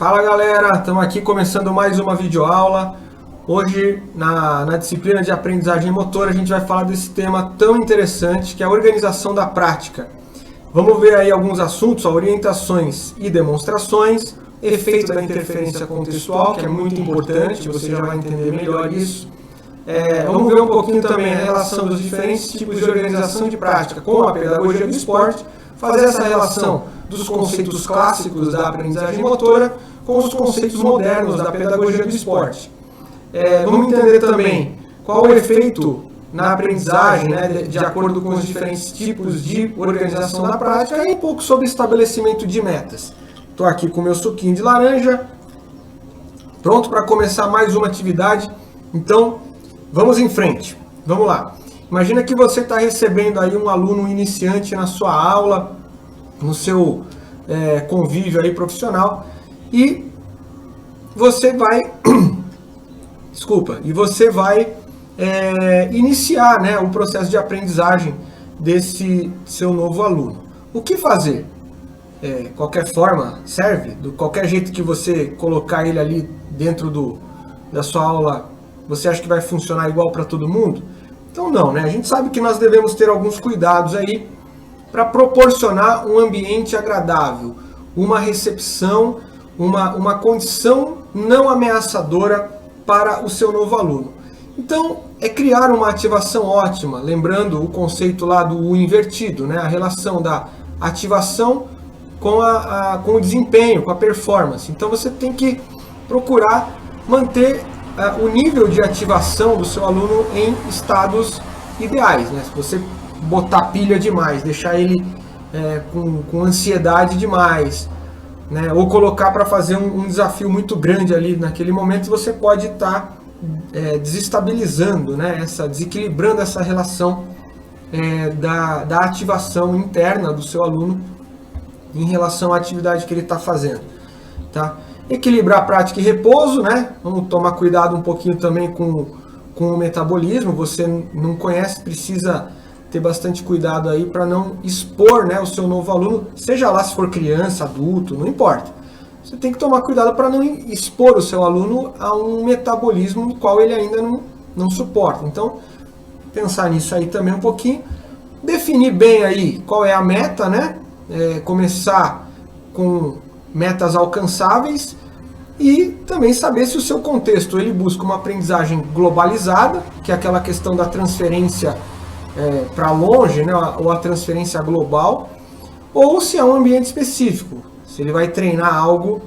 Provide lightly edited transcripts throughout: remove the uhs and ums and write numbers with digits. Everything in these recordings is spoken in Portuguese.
Fala galera, estamos aqui começando mais uma videoaula. Hoje na disciplina de aprendizagem motora a gente vai falar desse tema tão interessante que é a organização da prática. Vamos ver aí alguns assuntos, orientações e demonstrações, efeito da interferência contextual, que é muito importante, você já vai entender melhor isso. Vamos ver um pouquinho também a relação dos diferentes tipos de organização de prática com a pedagogia do esporte, fazer essa relação dos conceitos clássicos da aprendizagem motora com os conceitos modernos da pedagogia do esporte. Vamos entender também qual o efeito na aprendizagem, né, de acordo com os diferentes tipos de organização da prática e um pouco sobre estabelecimento de metas. Estou aqui com o meu suquinho de laranja, pronto para começar mais uma atividade. Então, vamos em frente. Vamos lá. Imagina que você está recebendo aí um aluno iniciante na sua aula, no seu convívio aí profissional, e você vai iniciar, né, o processo de aprendizagem desse seu novo aluno. O que fazer? Qualquer forma serve? De qualquer jeito que você colocar ele ali dentro da sua aula, você acha que vai funcionar igual para todo mundo? Então não, né? A gente sabe que nós devemos ter alguns cuidados aí para proporcionar um ambiente agradável, uma recepção, uma condição não ameaçadora para o seu novo aluno. Então, é criar uma ativação ótima, lembrando o conceito lá do invertido, né? A relação da ativação com o desempenho, com a performance. Então, você tem que procurar manter o nível de ativação do seu aluno em estados ideais, né? Se você botar pilha demais, deixar ele com ansiedade demais, né? Ou colocar para fazer um desafio muito grande ali naquele momento, você pode estar desestabilizando, né? Desequilibrando essa relação da ativação interna do seu aluno em relação à atividade que ele está fazendo, tá? Equilibrar prática e repouso, né? Vamos tomar cuidado um pouquinho também com o metabolismo. Você não conhece, precisa ter bastante cuidado aí para não expor, né, o seu novo aluno, seja lá se for criança, adulto, não importa. Você tem que tomar cuidado para não expor o seu aluno a um metabolismo no qual ele ainda não suporta. Então, pensar nisso aí também um pouquinho. Definir bem aí qual é a meta, né? Começar com metas alcançáveis e também saber se o seu contexto ele busca uma aprendizagem globalizada, que é aquela questão da transferência para longe, né, ou a transferência global, ou se é um ambiente específico, se ele vai treinar algo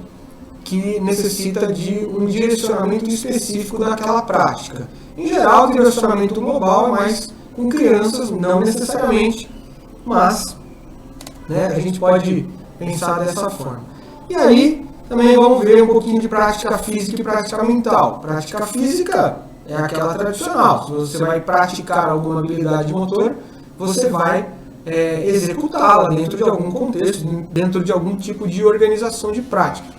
que necessita de um direcionamento específico daquela prática. Em geral, o direcionamento global é mais com crianças, não necessariamente, mas, né, a gente pode pensar dessa forma. E aí, também vamos ver um pouquinho de prática física e prática mental. Prática física é aquela tradicional. Se você vai praticar alguma habilidade motora, você vai executá-la dentro de algum contexto, dentro de algum tipo de organização de prática.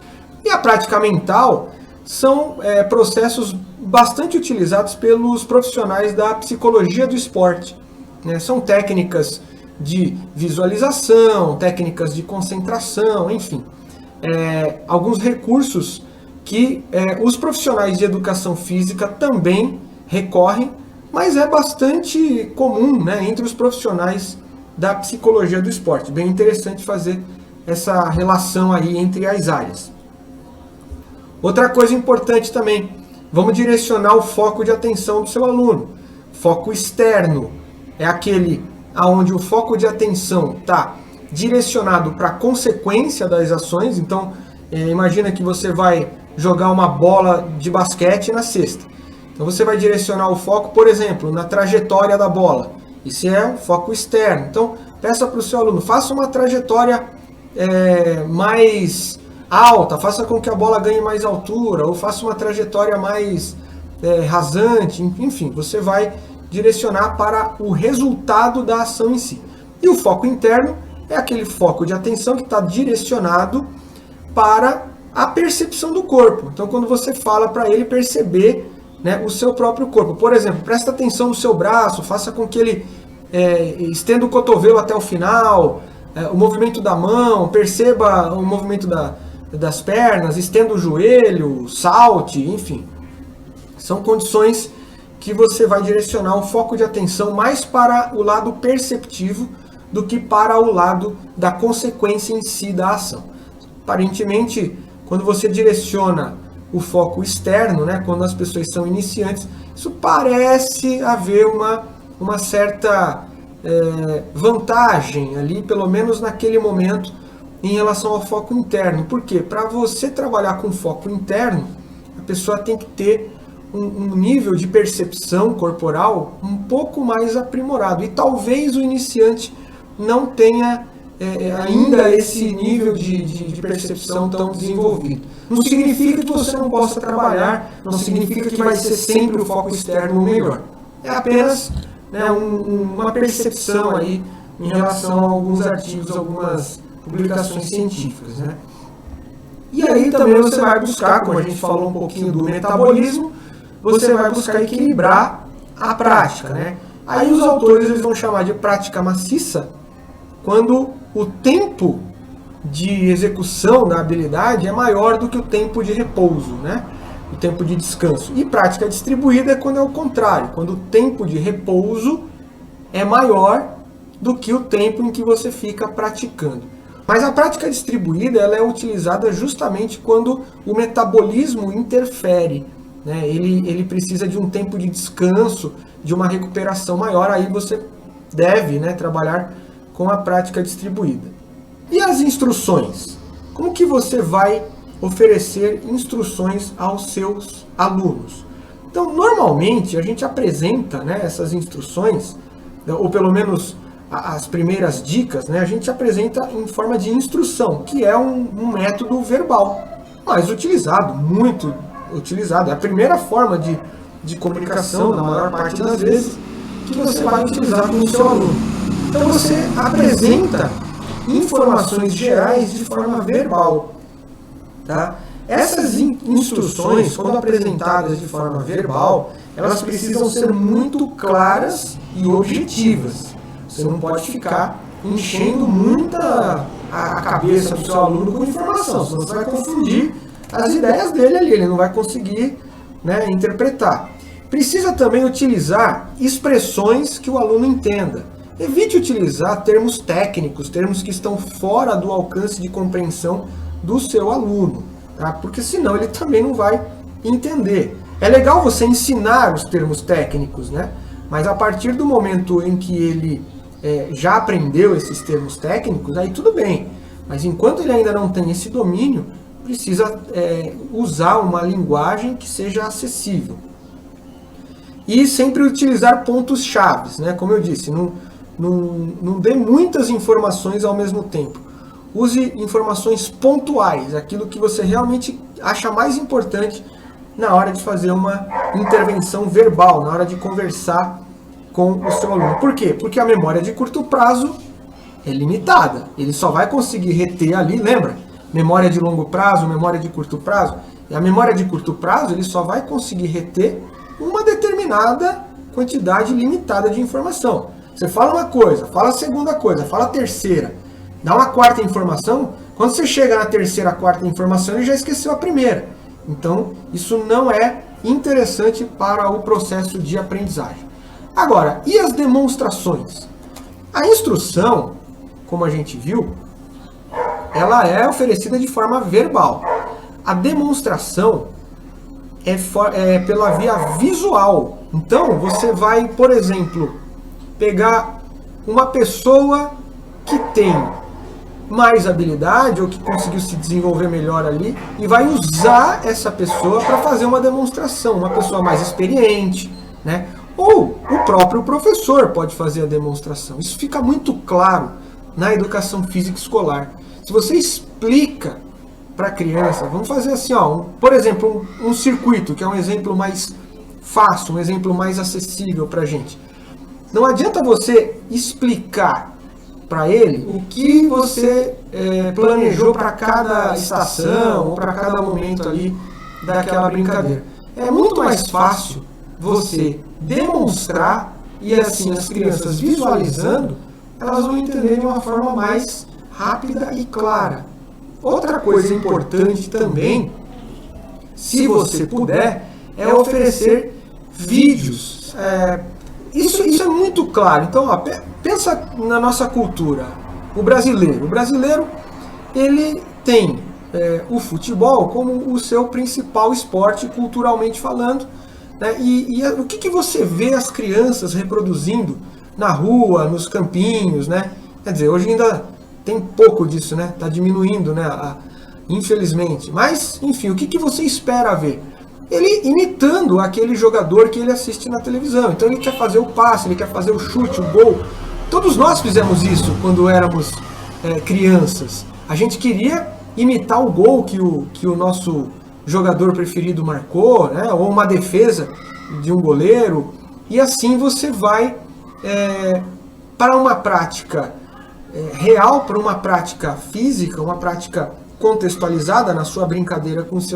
E a prática mental são processos bastante utilizados pelos profissionais da psicologia do esporte, né? São técnicas de visualização, técnicas de concentração, enfim. Alguns recursos que os profissionais de educação física também recorrem, mas é bastante comum, né, entre os profissionais da psicologia do esporte. Bem interessante fazer essa relação aí entre as áreas. Outra coisa importante também, vamos direcionar o foco de atenção do seu aluno. Foco externo é aquele onde o foco de atenção está direcionado para a consequência das ações. Então, imagina que você vai jogar uma bola de basquete na cesta. Então, você vai direcionar o foco, por exemplo, na trajetória da bola. Isso é um foco externo. Então, peça para o seu aluno, faça uma trajetória mais alta, faça com que a bola ganhe mais altura, ou faça uma trajetória mais rasante, enfim, você vai direcionar para o resultado da ação em si. E o foco interno é aquele foco de atenção que está direcionado para a percepção do corpo. Então, quando você fala para ele perceber, né, o seu próprio corpo. Por exemplo, presta atenção no seu braço, faça com que ele estenda o cotovelo até o final, o movimento da mão, perceba o movimento das pernas, estenda o joelho, salte, enfim. São condições que você vai direcionar o foco de atenção mais para o lado perceptivo do que para o lado da consequência em si da ação. Aparentemente, quando você direciona o foco externo, né, quando as pessoas são iniciantes, isso parece haver uma certa vantagem ali, pelo menos naquele momento, em relação ao foco interno. Por quê? Para você trabalhar com foco interno, a pessoa tem que ter um nível de percepção corporal um pouco mais aprimorado. E talvez o iniciante não tenha ainda esse nível de percepção tão desenvolvido. Não significa que você não possa trabalhar, não significa que vai ser sempre o foco externo o melhor. É apenas, né, uma percepção aí em relação a alguns artigos, algumas publicações científicas, né? E aí também você vai buscar, como a gente falou um pouquinho do metabolismo, você vai buscar equilibrar a prática, né? Aí os autores eles vão chamar de prática maciça quando o tempo de execução da habilidade é maior do que o tempo de repouso, né? O tempo de descanso. E prática distribuída é quando é o contrário, quando o tempo de repouso é maior do que o tempo em que você fica praticando. Mas a prática distribuída ela é utilizada justamente quando o metabolismo interfere, né? Ele precisa de um tempo de descanso, de uma recuperação maior, aí você deve, né, trabalhar com a prática distribuída. E as instruções? Como que você vai oferecer instruções aos seus alunos? Então, normalmente, a gente apresenta, né, essas instruções, ou pelo menos as primeiras dicas, né, a gente apresenta em forma de instrução, que é um método verbal, mas utilizado, muito utilizado. É a primeira forma de comunicação, na maior parte das vezes, que você vai utilizar com o seu aluno. Então você apresenta informações gerais de forma verbal. Tá? Essas instruções, quando apresentadas de forma verbal, elas precisam ser muito claras e objetivas. Você não pode ficar enchendo muita a cabeça do seu aluno com informação, senão você vai confundir as ideias dele ali, ele não vai conseguir, né, interpretar. Precisa também utilizar expressões que o aluno entenda. Evite utilizar termos técnicos, termos que estão fora do alcance de compreensão do seu aluno, tá? Porque senão ele também não vai entender. É legal você ensinar os termos técnicos, né? Mas a partir do momento em que ele já aprendeu esses termos técnicos, aí tudo bem. Mas enquanto ele ainda não tem esse domínio, precisa usar uma linguagem que seja acessível. E sempre utilizar pontos-chave, né? Como eu disse, não dê muitas informações ao mesmo tempo. Use informações pontuais, aquilo que você realmente acha mais importante na hora de fazer uma intervenção verbal, na hora de conversar com o seu aluno. Por quê? Porque a memória de curto prazo é limitada. Ele só vai conseguir reter ali, lembra? Memória de longo prazo, memória de curto prazo. E a memória de curto prazo, ele só vai conseguir reter uma determinada quantidade limitada de informação. Você fala uma coisa, fala a segunda coisa, fala a terceira, dá uma quarta informação, quando você chega na terceira, quarta informação, ele já esqueceu a primeira. Então, isso não é interessante para o processo de aprendizagem. Agora, e as demonstrações? A instrução, como a gente viu, ela é oferecida de forma verbal. A demonstração é pela via visual. Então, você vai, por exemplo, pegar uma pessoa que tem mais habilidade ou que conseguiu se desenvolver melhor ali e vai usar essa pessoa para fazer uma demonstração, uma pessoa mais experiente, né? Ou o próprio professor pode fazer a demonstração. Isso fica muito claro na educação física escolar. Se você explica para a criança, vamos fazer assim, ó, por exemplo, um circuito, que é um exemplo mais fácil, um exemplo mais acessível para a gente. Não adianta você explicar para ele o que você planejou para cada estação ou para cada momento ali daquela brincadeira. É muito mais fácil você demonstrar e assim as crianças visualizando, elas vão entender de uma forma mais rápida e clara. outra coisa importante também, se você puder, é oferecer vídeos. Isso é muito claro. Então, ó, pensa na nossa cultura. O brasileiro ele tem o futebol como o seu principal esporte, culturalmente falando, né? E o que você vê as crianças reproduzindo na rua, nos campinhos, né? Quer dizer, hoje ainda tem pouco disso, né? Está diminuindo, né? Infelizmente. Mas, enfim, o que você espera ver? Ele imitando aquele jogador que ele assiste na televisão. Então ele quer fazer o passe, ele quer fazer o chute, o gol. Todos nós fizemos isso quando éramos crianças. A gente queria imitar o gol que o nosso jogador preferido marcou, né? Ou uma defesa de um goleiro. E assim você vai para uma prática real, para uma prática física, uma prática contextualizada na sua brincadeira com seu